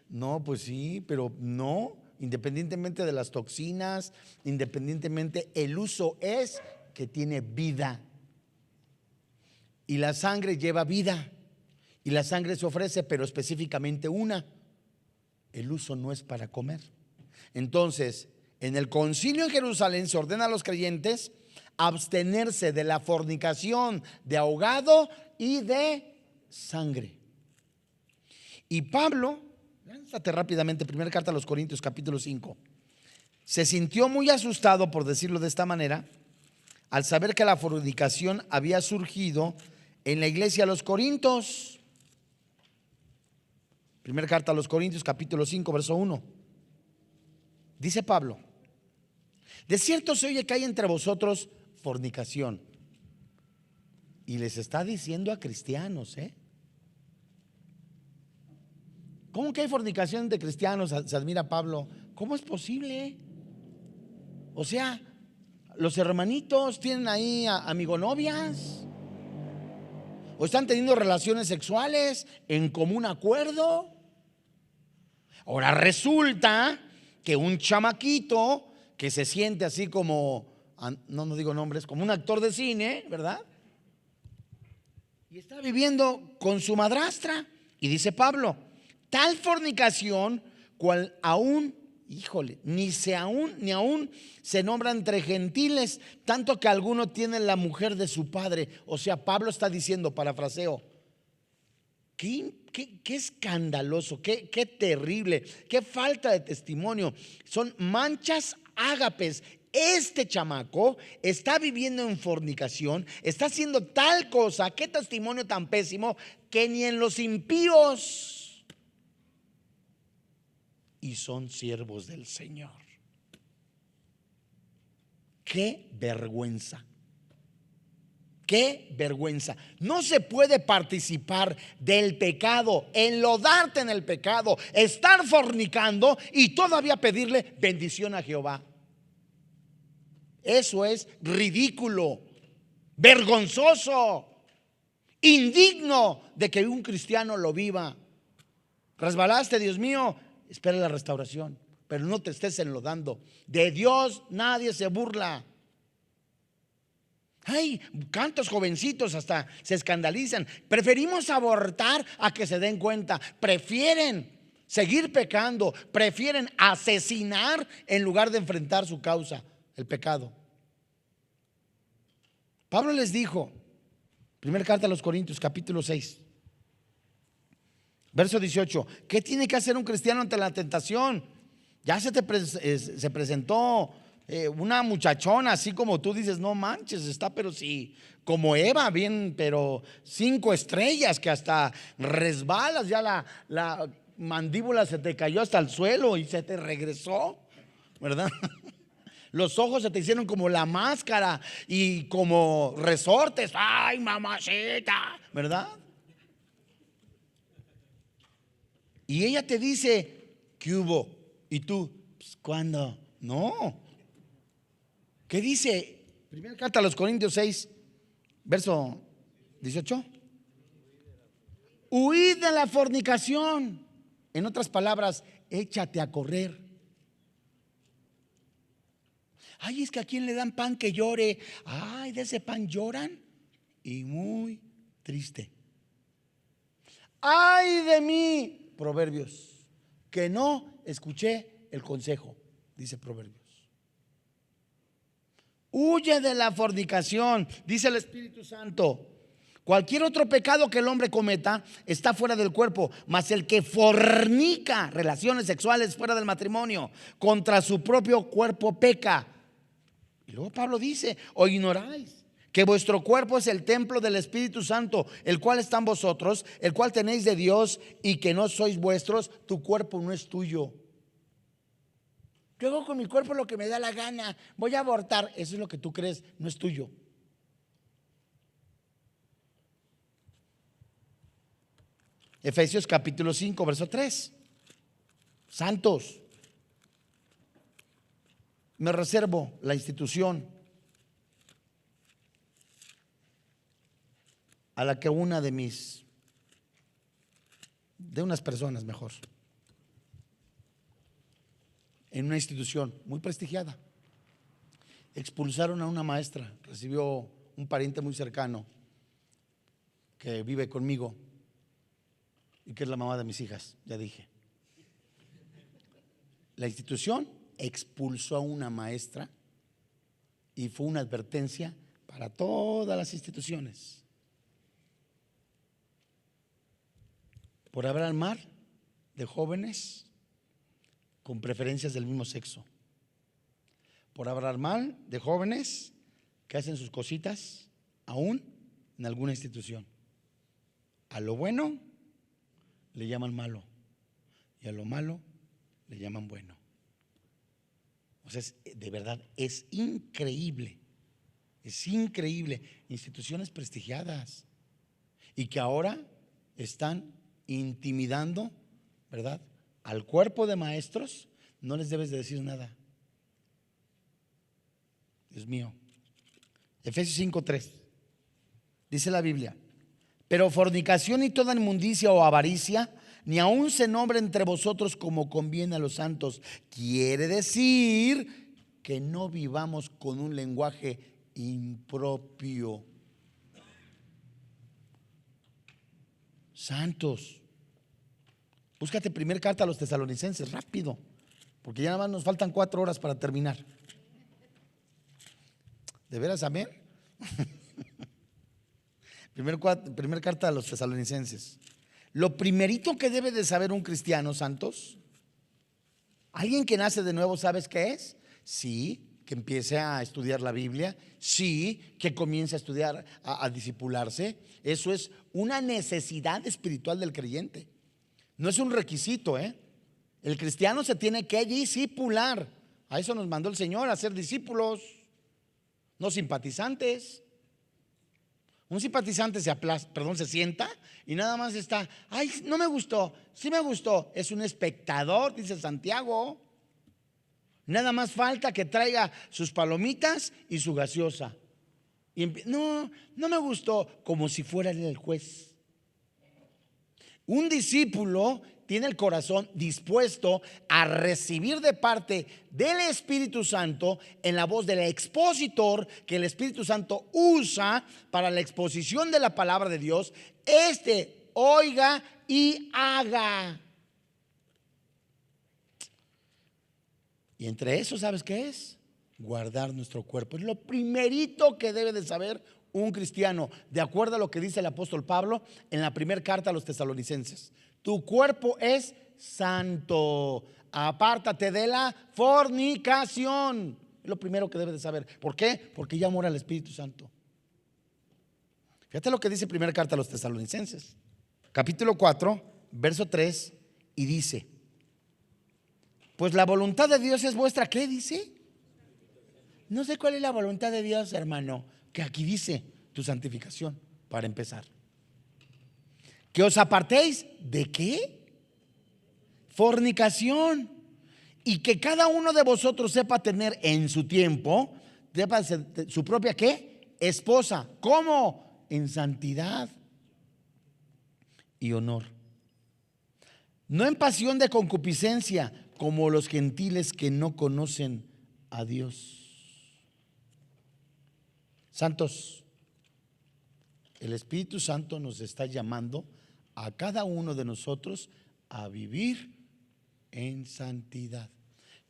No, pues sí, pero no, independientemente de las toxinas, independientemente, el uso es que tiene vida. Y la sangre lleva vida. Y la sangre se ofrece, pero específicamente una. El uso no es para comer. Entonces, en el concilio en Jerusalén se ordena a los creyentes abstenerse de la fornicación, de ahogado y de sangre. Y Pablo, lánzate rápidamente, primera carta a los Corintios capítulo 5, se sintió muy asustado, por decirlo de esta manera, al saber que la fornicación había surgido en la iglesia de los Corintios. Primera carta a los Corintios capítulo 5 verso 1. Dice Pablo: de cierto se oye que hay entre vosotros fornicación. Y les está diciendo a cristianos, ¿cómo que hay fornicación de cristianos? Se admira Pablo. ¿Cómo es posible? O sea, los hermanitos tienen ahí amigonovias, o están teniendo relaciones sexuales en común acuerdo. Ahora resulta que un chamaquito que se siente así como, no digo nombres, como un actor de cine, ¿verdad? Y está viviendo con su madrastra. Y dice Pablo: tal fornicación cual aún, ni aún se nombra entre gentiles, tanto que alguno tiene la mujer de su padre. O sea, Pablo está diciendo, parafraseo, qué escandaloso, qué terrible, qué falta de testimonio. Son manchas ágapes. Este chamaco está viviendo en fornicación, está haciendo tal cosa, qué testimonio tan pésimo, que ni en los impíos, y son siervos del Señor. Qué vergüenza. Qué vergüenza. No se puede participar del pecado, enlodarte en el pecado, estar fornicando y todavía pedirle bendición a Jehová. Eso es ridículo, vergonzoso, indigno de que un cristiano lo viva. Resbalaste, Dios mío, espera la restauración, pero no te estés enlodando. De Dios nadie se burla. Ay, cantos jovencitos hasta se escandalizan. Preferimos abortar a que se den cuenta. Prefieren seguir pecando, prefieren asesinar en lugar de enfrentar su causa, el pecado. Pablo les dijo, primera carta a los Corintios capítulo 6 verso 18, ¿qué tiene que hacer un cristiano ante la tentación? Ya se presentó una muchachona así como tú dices, no manches, está, pero sí, como Eva, bien, pero 5 estrellas, que hasta resbalas, ya la mandíbula se te cayó hasta el suelo y se te regresó, ¿verdad? Los ojos se te hicieron como la máscara y como resortes. Ay, mamacita, ¿verdad? Y ella te dice, ¿qué hubo? Y tú, pues, ¿cuándo? No. ¿Qué dice? Primera carta a los Corintios 6, verso 18. Huid de la fornicación. En otras palabras, échate a correr. Ay, es que a quien le dan pan que llore. Ay, de ese pan lloran y muy triste. Ay de mí, Proverbios, que no escuché el consejo, dice Proverbios. Huye de la fornicación, dice el Espíritu Santo. Cualquier otro pecado que el hombre cometa está fuera del cuerpo, mas el que fornica relaciones sexuales fuera del matrimonio contra su propio cuerpo peca. Y luego Pablo dice, ¿o ignoráis que vuestro cuerpo es el templo del Espíritu Santo, el cual está en vosotros, el cual tenéis de Dios, y que no sois vuestros? Tu cuerpo no es tuyo. Yo hago con mi cuerpo lo que me da la gana, voy a abortar. Eso es lo que tú crees, no es tuyo. Efesios capítulo 5, verso 3. Santos, me reservo la institución a la que una de unas personas mejor, en una institución muy prestigiada, expulsaron a una maestra. Recibió un pariente muy cercano que vive conmigo y que es la mamá de mis hijas, ya dije. La institución expulsó a una maestra y fue una advertencia para todas las instituciones por hablar mal de jóvenes con preferencias del mismo sexo, por hablar mal de jóvenes que hacen sus cositas aún en alguna institución. A lo bueno le llaman malo y a lo malo le llaman bueno. O sea, de verdad es increíble, instituciones prestigiadas y que ahora están intimidando, ¿verdad?, al cuerpo de maestros. No les debes de decir nada. Dios mío. Efesios 5:3 dice la Biblia: pero fornicación y toda inmundicia o avaricia ni aun se nombre entre vosotros como conviene a los santos. Quiere decir que no vivamos con un lenguaje impropio. Santos, búscate primera carta a los Tesalonicenses, rápido, porque ya nada más nos faltan 4 horas para terminar. ¿De veras, amén? Primer carta a los Tesalonicenses. Lo primerito que debe de saber un cristiano, santos, alguien que nace de nuevo, ¿sabes qué es? Sí, que empiece a estudiar la Biblia. Sí, que comience a estudiar, a discipularse. Eso es una necesidad espiritual del creyente. No es un requisito, El cristiano se tiene que discipular. A eso nos mandó el Señor, a ser discípulos, no simpatizantes. Un simpatizante se sienta y nada más está, ay, no me gustó, sí me gustó. Es un espectador, dice Santiago. Nada más falta que traiga sus palomitas y su gaseosa. Y no me gustó, como si fuera él el juez. Un discípulo tiene el corazón dispuesto a recibir de parte del Espíritu Santo en la voz del expositor que el Espíritu Santo usa para la exposición de la palabra de Dios. Oiga y haga. Y entre eso, ¿sabes qué es? Guardar nuestro cuerpo. Es lo primerito que debe de saber un cristiano, de acuerdo a lo que dice el apóstol Pablo en la primera carta a los Tesalonicenses. Tu cuerpo es santo, apártate de la fornicación. Es lo primero que debes de saber. ¿Por qué? Porque ya mora el Espíritu Santo. Fíjate lo que dice primera carta a los Tesalonicenses, capítulo 4, verso 3, y dice: pues la voluntad de Dios es vuestra, ¿qué dice? No sé cuál es la voluntad de Dios, hermano, que aquí dice tu santificación, para empezar. Que os apartéis ¿de qué? Fornicación. Y que cada uno de vosotros sepa tener en su tiempo, sepa su propia ¿qué? Esposa. ¿Cómo? En santidad y honor. No en pasión de concupiscencia, como los gentiles que no conocen a Dios. Santos, el Espíritu Santo nos está llamando a cada uno de nosotros a vivir en santidad.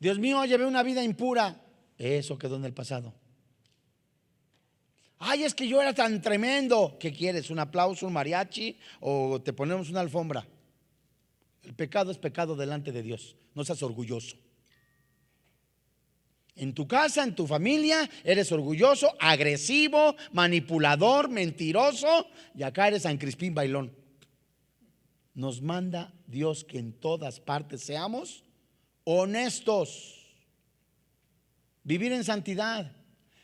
Dios mío, llevé una vida impura. Eso quedó en el pasado. Ay, es que yo era tan tremendo. ¿Qué quieres? ¿Un aplauso, un mariachi o te ponemos una alfombra? El pecado es pecado delante de Dios. No seas orgulloso. En tu casa, en tu familia, eres orgulloso, agresivo, manipulador, mentiroso, y acá eres San Crispín bailón. Nos manda Dios que en todas partes seamos honestos, vivir en santidad,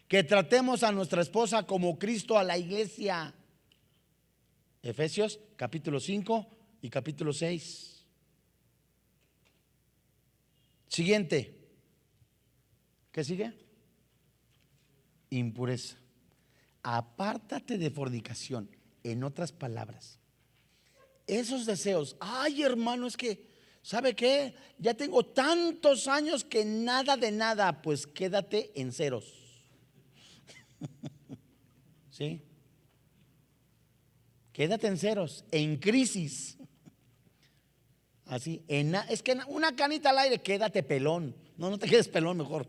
que tratemos a nuestra esposa como Cristo a la iglesia. Efesios capítulo 5 y capítulo 6. Siguiente. ¿Qué sigue? Impureza. Apártate de fornicación. En otras palabras, esos deseos. Ay, hermano, es que, ¿sabe qué? Ya tengo tantos años que nada de nada. Pues quédate en ceros. ¿Sí? Quédate en ceros, en crisis. Así, es que una canita al aire, quédate pelón. No, no te quedes pelón mejor.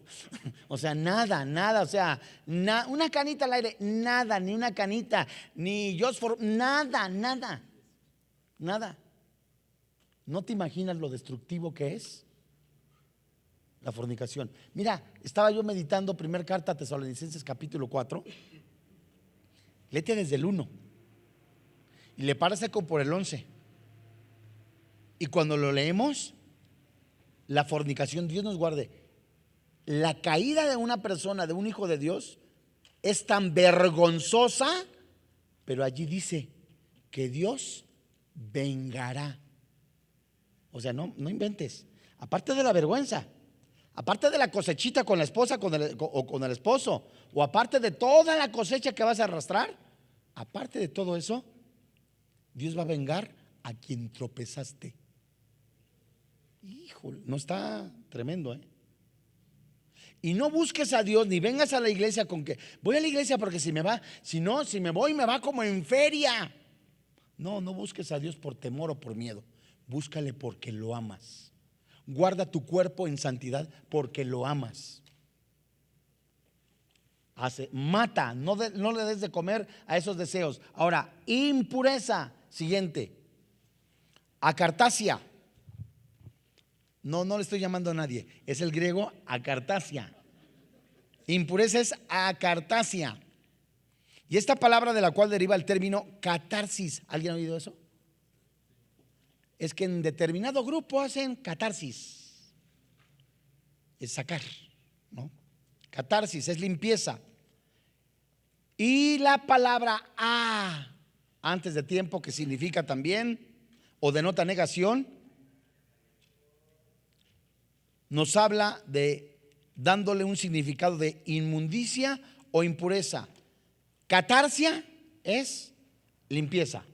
O sea, nada, o sea, una canita al aire, nada, ni una canita, ni nada. ¿No te imaginas lo destructivo que es la fornicación? Mira, estaba yo meditando primera carta a Tesalonicenses capítulo 4. Léete desde el 1 y le parece como por el 11. Y cuando lo leemos, la fornicación, Dios nos guarde, la caída de una persona, de un hijo de Dios, es tan vergonzosa, pero allí dice que Dios vengará. O sea, no inventes. Aparte de la vergüenza, aparte de la cosechita con la esposa o con el esposo, o aparte de toda la cosecha que vas a arrastrar, aparte de todo eso, Dios va a vengar a quien tropezaste. Híjole, no está tremendo, ¿eh? Y no busques a Dios, ni vengas a la iglesia con que voy a la iglesia porque si me voy me va como en feria. No busques a Dios por temor o por miedo. Búscale porque lo amas. Guarda tu cuerpo en santidad porque lo amas. Mata, no le des de comer a esos deseos. Ahora, impureza. Siguiente, acartasia. No le estoy llamando a nadie. Es el griego acartasia. Impureza es acartasia. Y esta palabra de la cual deriva el término catarsis. ¿Alguien ha oído eso? Es que en determinado grupo hacen catarsis. Es sacar, ¿no? Catarsis es limpieza. Y la palabra antes de tiempo, que significa también o denota negación, nos habla de dándole un significado de inmundicia o impureza. Catarsia es limpieza,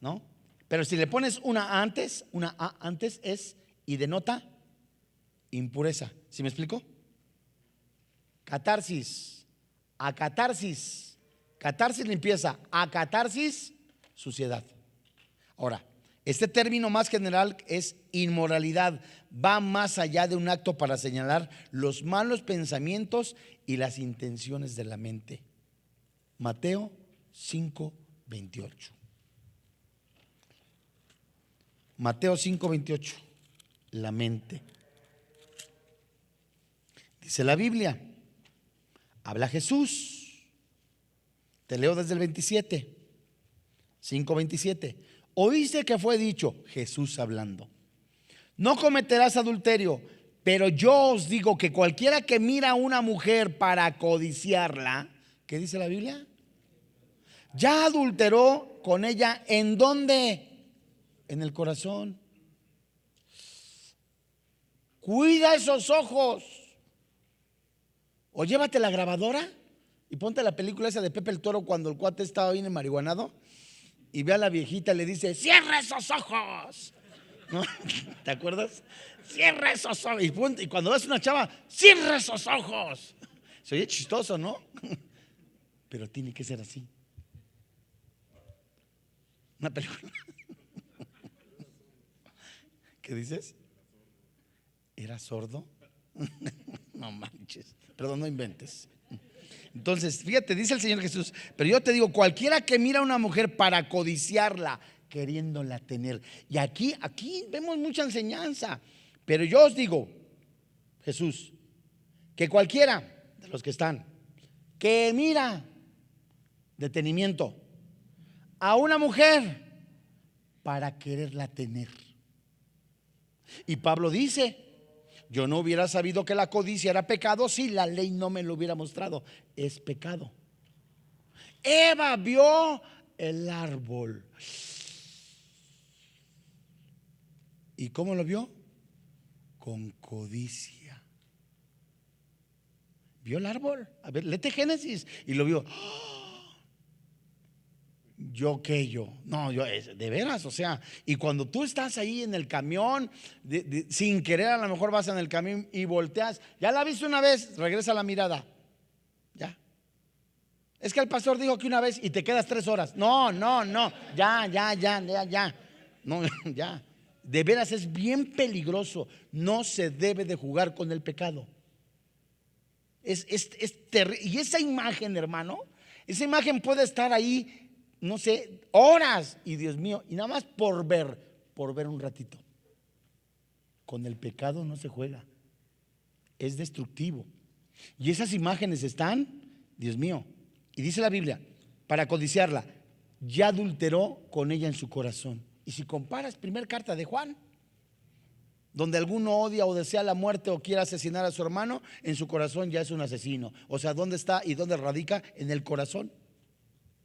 ¿no? Pero si le pones una A antes es y denota impureza. ¿Sí me explico? Catarsis, acatarsis, catarsis limpieza, acatarsis suciedad. Ahora, este término más general es inmoralidad. Va más allá de un acto para señalar los malos pensamientos y las intenciones de la mente. Mateo 5:28. Mateo 5:28. La mente. Dice la Biblia, habla Jesús. Te leo desde el 27, 5:27. Oíste que fue dicho, Jesús hablando, no cometerás adulterio, pero yo os digo que cualquiera que mira a una mujer para codiciarla, ¿qué dice la Biblia? Ya adulteró con ella. ¿En dónde? En el corazón. Cuida esos ojos. O llévate la grabadora y ponte la película esa de Pepe el Toro, cuando el cuate estaba bien marihuanado y ve a la viejita y le dice, cierra esos ojos, ¿no? ¿Te acuerdas? Cierra esos ojos. Y cuando ves una chava, cierra esos ojos. Se oye chistoso, ¿no? Pero tiene que ser así. Una película. ¿Qué dices? ¿Era sordo? No manches. Perdón, no inventes. Entonces, fíjate, dice el Señor Jesús, pero yo te digo, cualquiera que mira a una mujer para codiciarla, queriéndola tener. Y aquí vemos mucha enseñanza. Pero yo os digo, Jesús, que cualquiera de los que están, que mira, detenimiento, a una mujer para quererla tener. Y Pablo dice, yo no hubiera sabido que la codicia era pecado si la ley no me lo hubiera mostrado. Es pecado. Eva vio el árbol. ¿Y cómo lo vio? Con codicia. Vio el árbol. A ver, léete Génesis. Y lo vio. Yo no, yo de veras, o sea, y cuando tú estás ahí en el camión, sin querer, a lo mejor vas en el camión y volteas, ya la viste una vez, regresa la mirada, ya. Es que el pastor dijo que una vez y te quedas 3 horas. No, ya. No, ya. De veras es bien peligroso. No se debe de jugar con el pecado. Es terrible. Y esa imagen, hermano, esa imagen puede estar ahí, no sé, horas, y Dios mío, y nada más por ver un ratito. Con el pecado no se juega, es destructivo. Y esas imágenes están, Dios mío, y dice la Biblia, para codiciarla, ya adulteró con ella en su corazón. Y si comparas primera carta de Juan, donde alguno odia o desea la muerte o quiere asesinar a su hermano, en su corazón ya es un asesino. O sea, ¿dónde está y dónde radica? En el corazón.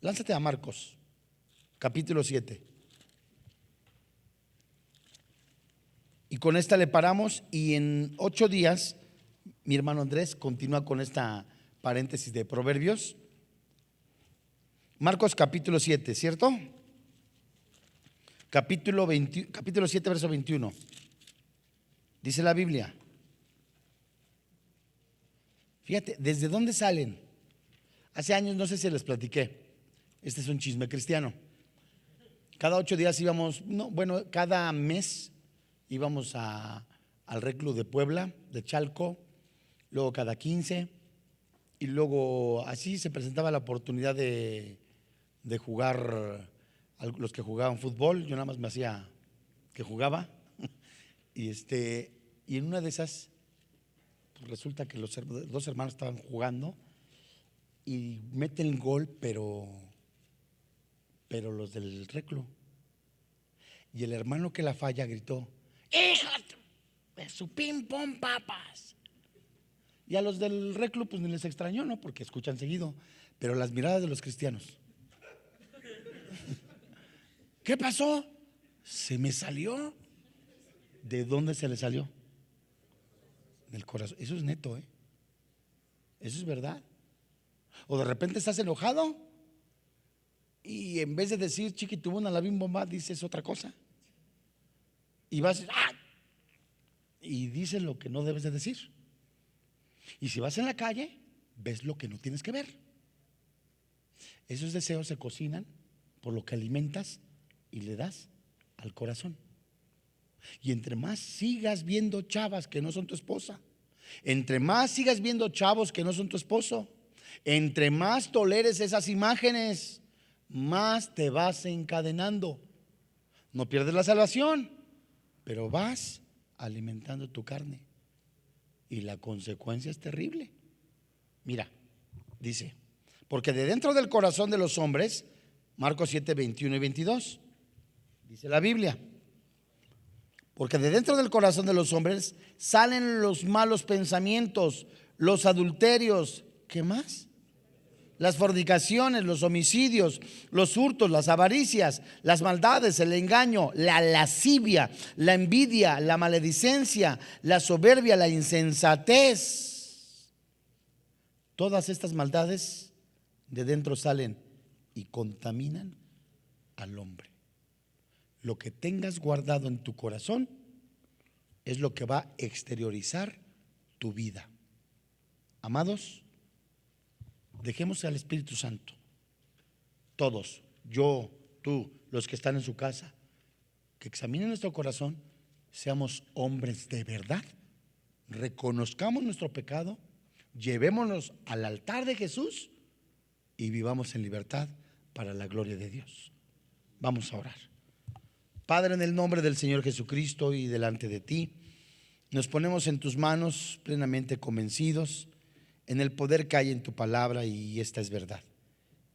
Lánzate a Marcos, capítulo 7. Y con esta le paramos, y en 8 días mi hermano Andrés continúa con esta paréntesis de Proverbios. Marcos capítulo 7, ¿cierto? Capítulo 7, verso 21. Dice la Biblia. Fíjate, ¿desde dónde salen? Hace años, no sé si les platiqué. Este es un chisme cristiano. Cada 8 días íbamos, cada mes íbamos al Reclu de Puebla, de Chalco, luego cada 15, y luego así se presentaba la oportunidad de jugar, los que jugaban fútbol. Yo nada más me hacía que jugaba, y en una de esas, pues resulta que los 2 hermanos estaban jugando y meten el gol, pero los del Reclu. Y el hermano que la falla gritó, ¡hijo de su ping pong papas! Y a los del Reclu pues ni les extrañó, ¿no? Porque escuchan seguido. Pero las miradas de los cristianos, ¿qué pasó? Se me salió. ¿De dónde se le salió? Del corazón. Eso es neto, eso es verdad. O de repente estás enojado y en vez de decir chiquitubuna la bim bomba, dices otra cosa. Y vas y dices lo que no debes de decir. Y si vas en la calle, ves lo que no tienes que ver. Esos deseos se cocinan por lo que alimentas y le das al corazón. Y entre más sigas viendo chavas que no son tu esposa, entre más sigas viendo chavos que no son tu esposo, entre más toleres esas imágenes, más te vas encadenando. No pierdes la salvación, pero vas alimentando tu carne. y la consecuencia es terrible. Mira, dice, porque de dentro del corazón de los hombres, Marcos 7, 21 y 22, dice la Biblia, porque de dentro del corazón de los hombres salen los malos pensamientos, los adulterios, ¿qué más? Las fornicaciones, los homicidios, los hurtos, las avaricias, las maldades, el engaño, la lascivia, la envidia, la maledicencia, la soberbia, la insensatez. Todas estas maldades de dentro salen y contaminan al hombre. Lo que tengas guardado en tu corazón es lo que va a exteriorizar tu vida. Amados, dejemos al Espíritu Santo, todos, yo, tú, los que están en su casa, que examinen nuestro corazón, seamos hombres de verdad, reconozcamos nuestro pecado, llevémonos al altar de Jesús y vivamos en libertad para la gloria de Dios. Vamos a orar. Padre, en el nombre del Señor Jesucristo y delante de ti, nos ponemos en tus manos plenamente convencidos en el poder que hay en tu palabra, y esta es verdad.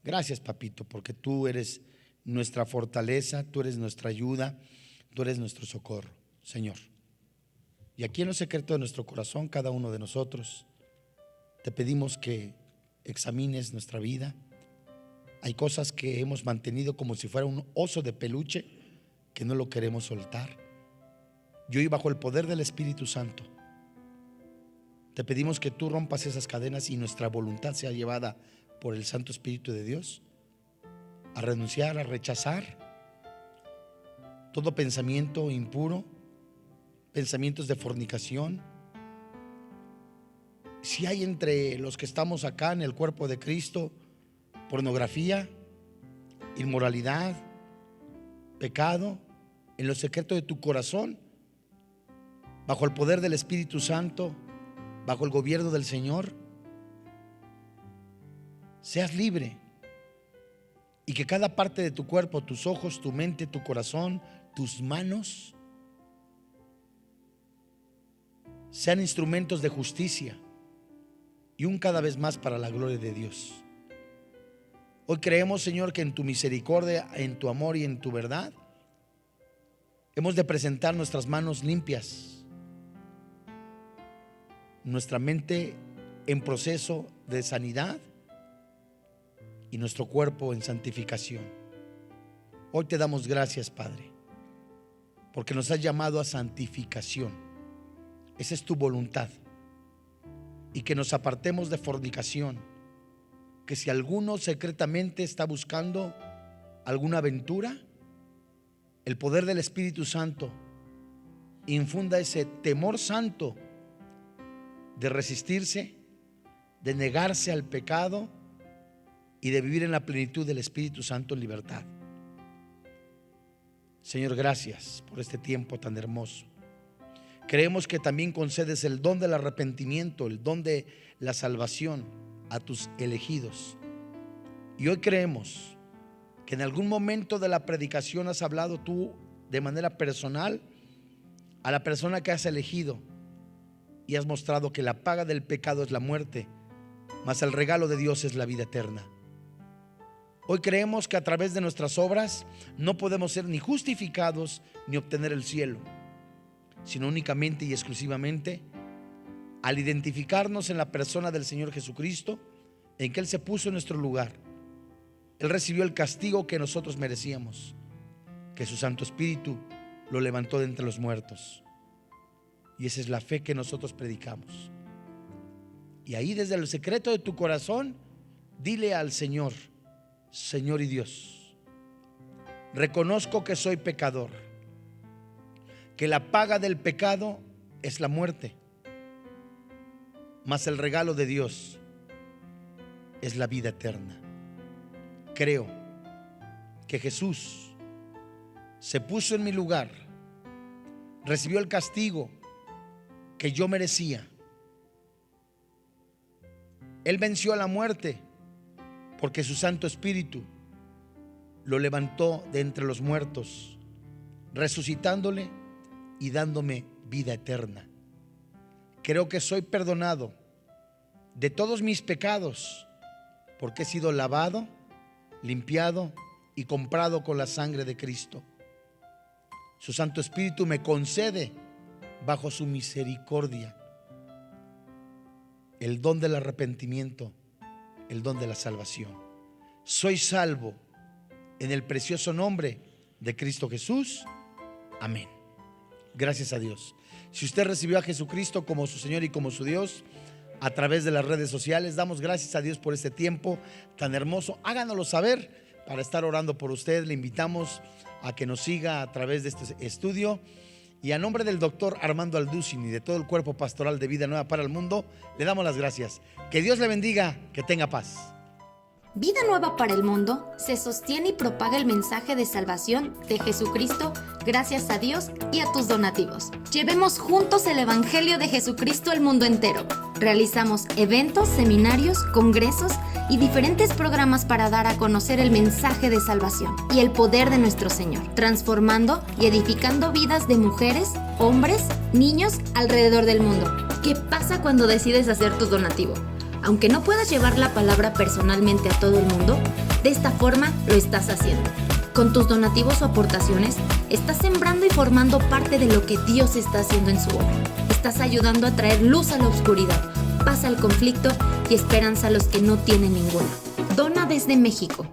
Gracias, papito, porque tú eres nuestra fortaleza, tú eres nuestra ayuda, tú eres nuestro socorro, Señor. Y aquí en lo secreto de nuestro corazón, cada uno de nosotros, te pedimos que examines nuestra vida. Hay cosas que hemos mantenido como si fuera un oso de peluche, que no lo queremos soltar. Y hoy, bajo el poder del Espíritu Santo, te pedimos que tú rompas esas cadenas y nuestra voluntad sea llevada por el Santo Espíritu de Dios a renunciar, a rechazar todo pensamiento impuro, pensamientos de fornicación. Si hay entre los que estamos acá en el cuerpo de Cristo pornografía, inmoralidad, pecado, en lo secreto de tu corazón, bajo el poder del Espíritu Santo, bajo el gobierno del Señor, seas libre, y que cada parte de tu cuerpo, tus ojos, tu mente, tu corazón, tus manos, sean instrumentos de justicia y un cada vez más para la gloria de Dios. Hoy creemos, Señor, que en tu misericordia, en tu amor y en tu verdad hemos de presentar nuestras manos limpias, nuestra mente en proceso de sanidad y nuestro cuerpo en santificación. Hoy te damos gracias, Padre, porque nos has llamado a santificación. Esa es tu voluntad. Y que nos apartemos de fornicación. Que si alguno secretamente está buscando alguna aventura, el poder del Espíritu Santo infunda ese temor santo de resistirse, de negarse al pecado y de vivir en la plenitud del Espíritu Santo en libertad. Señor, gracias por este tiempo tan hermoso. Creemos que también concedes el don del arrepentimiento, el don de la salvación a tus elegidos. Y hoy creemos que en algún momento de la predicación has hablado tú de manera personal a la persona que has elegido y has mostrado que la paga del pecado es la muerte, mas el regalo de Dios es la vida eterna. Hoy creemos que a través de nuestras obras no podemos ser ni justificados ni obtener el cielo, sino únicamente y exclusivamente al identificarnos en la persona del Señor Jesucristo, en que Él se puso en nuestro lugar. Él recibió el castigo que nosotros merecíamos, que su Santo Espíritu lo levantó de entre los muertos. Y esa es la fe que nosotros predicamos. Y ahí, desde el secreto de tu corazón, dile al Señor: Señor y Dios, reconozco que soy pecador, que la paga del pecado es la muerte, mas el regalo de Dios es la vida eterna. Creo que Jesús se puso en mi lugar, recibió el castigo que yo merecía. Él venció a la muerte porque su Santo Espíritu lo levantó de entre los muertos, resucitándole y dándome vida eterna. Creo que soy perdonado de todos mis pecados, porque he sido lavado, limpiado y comprado con la sangre de Cristo. Su Santo Espíritu me concede, bajo su misericordia, el don del arrepentimiento, el don de la salvación. Soy salvo en el precioso nombre de Cristo Jesús. Amén. Gracias a Dios. Si usted recibió a Jesucristo como su Señor y como su Dios a través de las redes sociales, damos gracias a Dios por este tiempo tan hermoso. Háganoslo saber para estar orando por usted. Le invitamos a que nos siga a través de este estudio. Y a nombre del doctor Armando Alducin y de todo el cuerpo pastoral de Vida Nueva para el Mundo, le damos las gracias. Que Dios le bendiga, que tenga paz. Vida Nueva para el Mundo se sostiene y propaga el mensaje de salvación de Jesucristo gracias a Dios y a tus donativos. Llevemos juntos el Evangelio de Jesucristo al mundo entero. Realizamos eventos, seminarios, congresos y diferentes programas para dar a conocer el mensaje de salvación y el poder de nuestro Señor, transformando y edificando vidas de mujeres, hombres, niños alrededor del mundo. ¿Qué pasa cuando decides hacer tu donativo? Aunque no puedas llevar la palabra personalmente a todo el mundo, de esta forma lo estás haciendo. Con tus donativos o aportaciones, estás sembrando y formando parte de lo que Dios está haciendo en su obra. Estás ayudando a traer luz a la oscuridad, paz al conflicto y esperanza a los que no tienen ninguna. Dona desde México.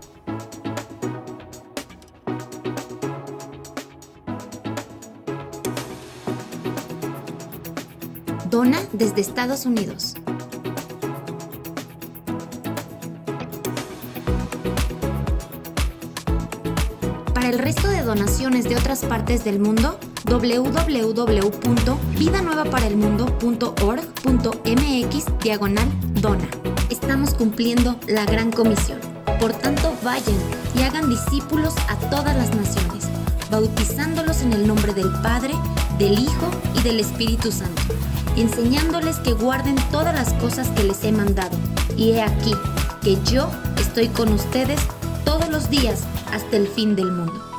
Dona desde Estados Unidos. Para el resto de donaciones de otras partes del mundo, www.vidanuevaparelmundo.org.mx/dona. Estamos cumpliendo la gran comisión. Por tanto, vayan y hagan discípulos a todas las naciones, bautizándolos en el nombre del Padre, del Hijo y del Espíritu Santo, enseñándoles que guarden todas las cosas que les he mandado. Y he aquí que yo estoy con ustedes todos los días hasta el fin del mundo.